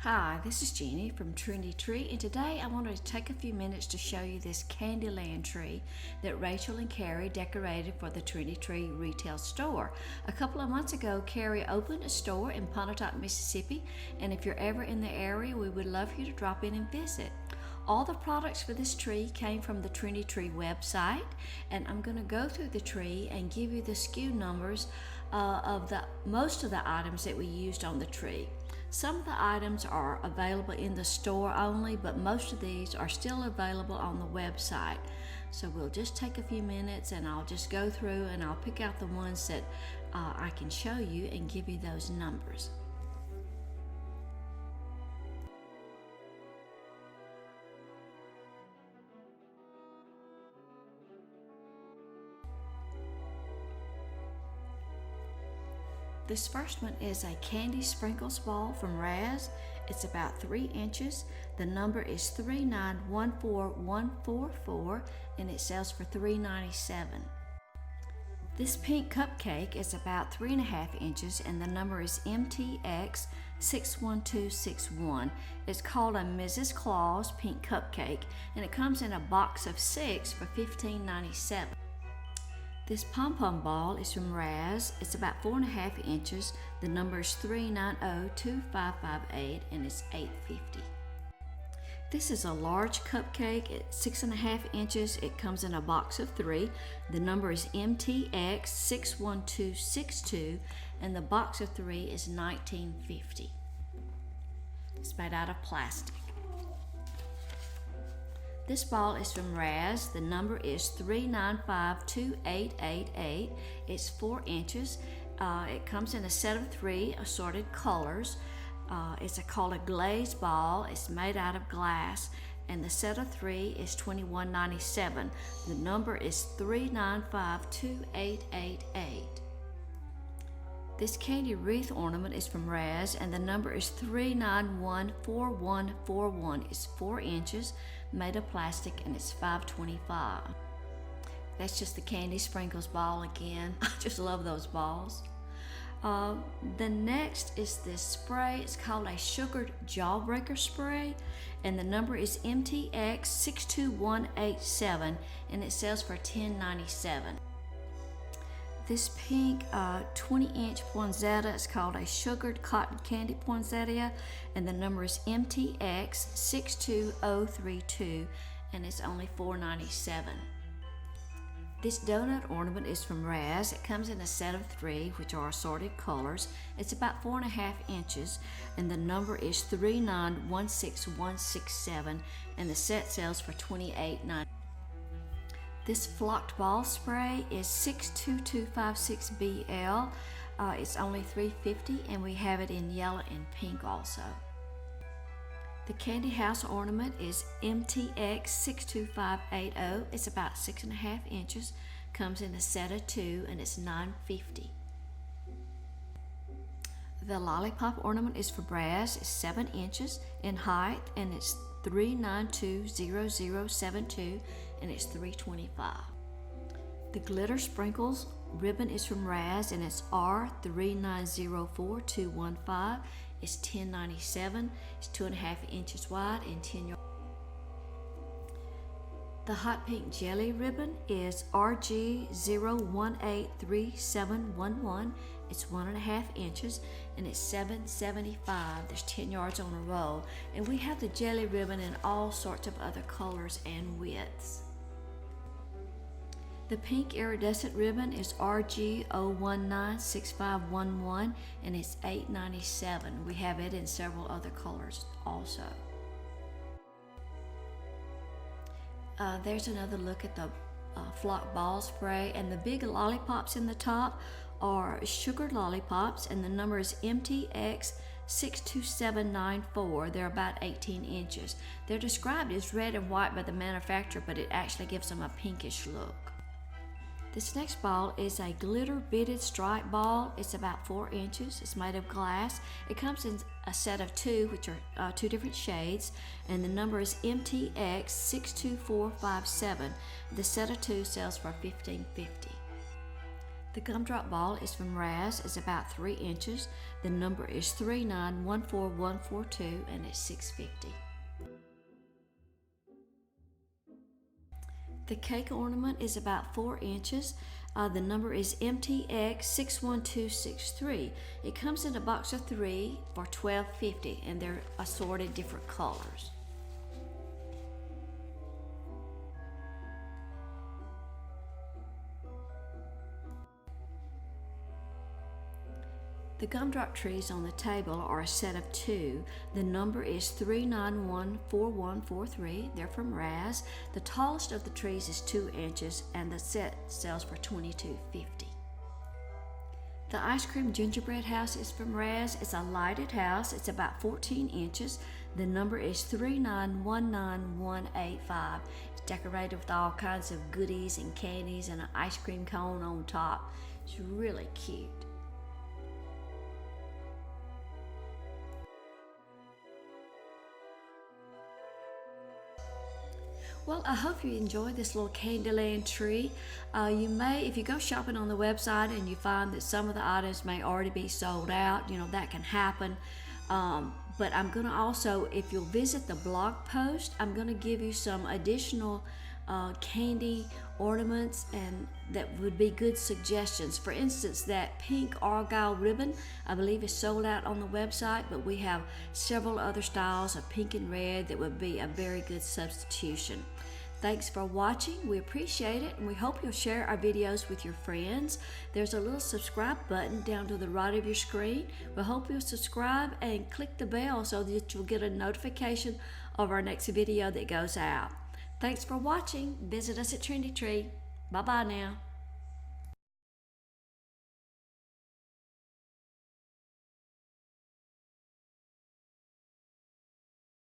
Hi, this is Jeannie from Trendy Tree, and today I wanted to take a few minutes to show you this Candyland tree that Rachel and Carrie decorated for the Trendy Tree retail store. A couple of months ago, Carrie opened a store in Pontotoc, Mississippi, and if you're ever in the area, we would love for you to drop in and visit. All the products for this tree came from the Trendy Tree website, and I'm going to go through the tree and give you the SKU numbers of most of the items that we used on the tree. Some of the items are available in the store only, but most of these are still available on the website. So we'll just take a few minutes and I'll just go through and I'll pick out the ones that I can show you and give you those numbers. This first one is a candy sprinkles ball from Raz. It's about 3 inches. The number is 3914144 and it sells for $3.97. This pink cupcake is about 3.5 inches and the number is MTX 61261. It's called a Mrs. Claus pink cupcake and it comes in a box of 6 for $15.97. This pom-pom ball is from Raz. It's about 4.5 inches. The number is 3902558 and it's $8.50. This is a large cupcake at 6.5 inches. It comes in a box of 3. The number is MTX 61262 and the box of 3 is $19.50. It's made out of plastic. This ball is from Raz. The number is 3952888. It's 4 inches. It comes in a set of 3 assorted colors. It's called a glazed ball. It's made out of glass, and the set of 3 is $21.97. The number is 3952888. This candy wreath ornament is from Raz, and the number is 3914141. It's 4 inches, made of plastic, and it's $5.25. That's just the candy sprinkles ball again. I just love those balls. The next is this spray. It's called a sugared jawbreaker spray, and the number is MTX 62187, and it sells for $10.97. This pink 20-inch poinsettia is called a sugared cotton candy poinsettia, and the number is MTX 62032, and it's only $4.97. This donut ornament is from Raz. It comes in a set of 3, which are assorted colors. It's about 4.5 inches, and the number is 3916167, and the set sells for $28.90. This flocked ball spray is 62256BL. It's only $3.50, and we have it in yellow and pink also. The candy house ornament is MTX 62580. It's about 6.5 inches. Comes in a set of 2, and it's $9.50. The lollipop ornament is for Raz. It's 7 inches in height, and it's 3920072, and it's $3.25. The glitter sprinkles ribbon is from Raz, and it's R3904215. It's $10.97. It's 2.5 inches wide and 10 yards. The hot pink jelly ribbon is RG0183711. It's 1.5 inches and it's $7.75. There's 10 yards on a roll, and we have the jelly ribbon in all sorts of other colors and widths. The pink iridescent ribbon is RG0196511, and it's $8.97. We have it in several other colors also. There's another look at the flock ball spray, and the big lollipops in the top are sugared lollipops, and the number is MTX 62794. They're about 18 inches. They're described as red and white by the manufacturer, but it actually gives them a pinkish look. This next ball is a glitter beaded stripe ball. It's about 4 inches. It's made of glass. It comes in a set of 2, which are 2 different shades, and the number is MTX 62457. The set of 2 sells for $15.50. The gumdrop ball is from Raz. It's about 3 inches. The number is 3914142 and it's $6.50. The cake ornament is about 4 inches. The number is MTX61263. It comes in a box of 3 for $12.50 and they're assorted different colors. The gumdrop trees on the table are a set of 2. The number is 3914143. They're from Raz. The tallest of the trees is 2 inches and the set sells for $22.50. The ice cream gingerbread house is from Raz. It's a lighted house. It's about 14 inches. The number is 3919185. It's decorated with all kinds of goodies and candies and an ice cream cone on top. It's really cute. Well, I hope you enjoyed this little Candyland tree. You may, if you go shopping on the website and you find that some of the items may already be sold out, that can happen. But I'm going to also, if you'll visit the blog post, I'm going to give you some additional candy ornaments and that would be good suggestions. For instance, that pink argyle ribbon I believe is sold out on the website, but we have several other styles of pink and red that would be a very good substitution. Thanks for watching. We appreciate it and we hope you'll share our videos with your friends. There's a little subscribe button down to the right of your screen. We hope you'll subscribe and click the bell so that you'll get a notification of our next video that goes out. Thanks for watching. Visit us at Trendy Tree. Bye-bye now.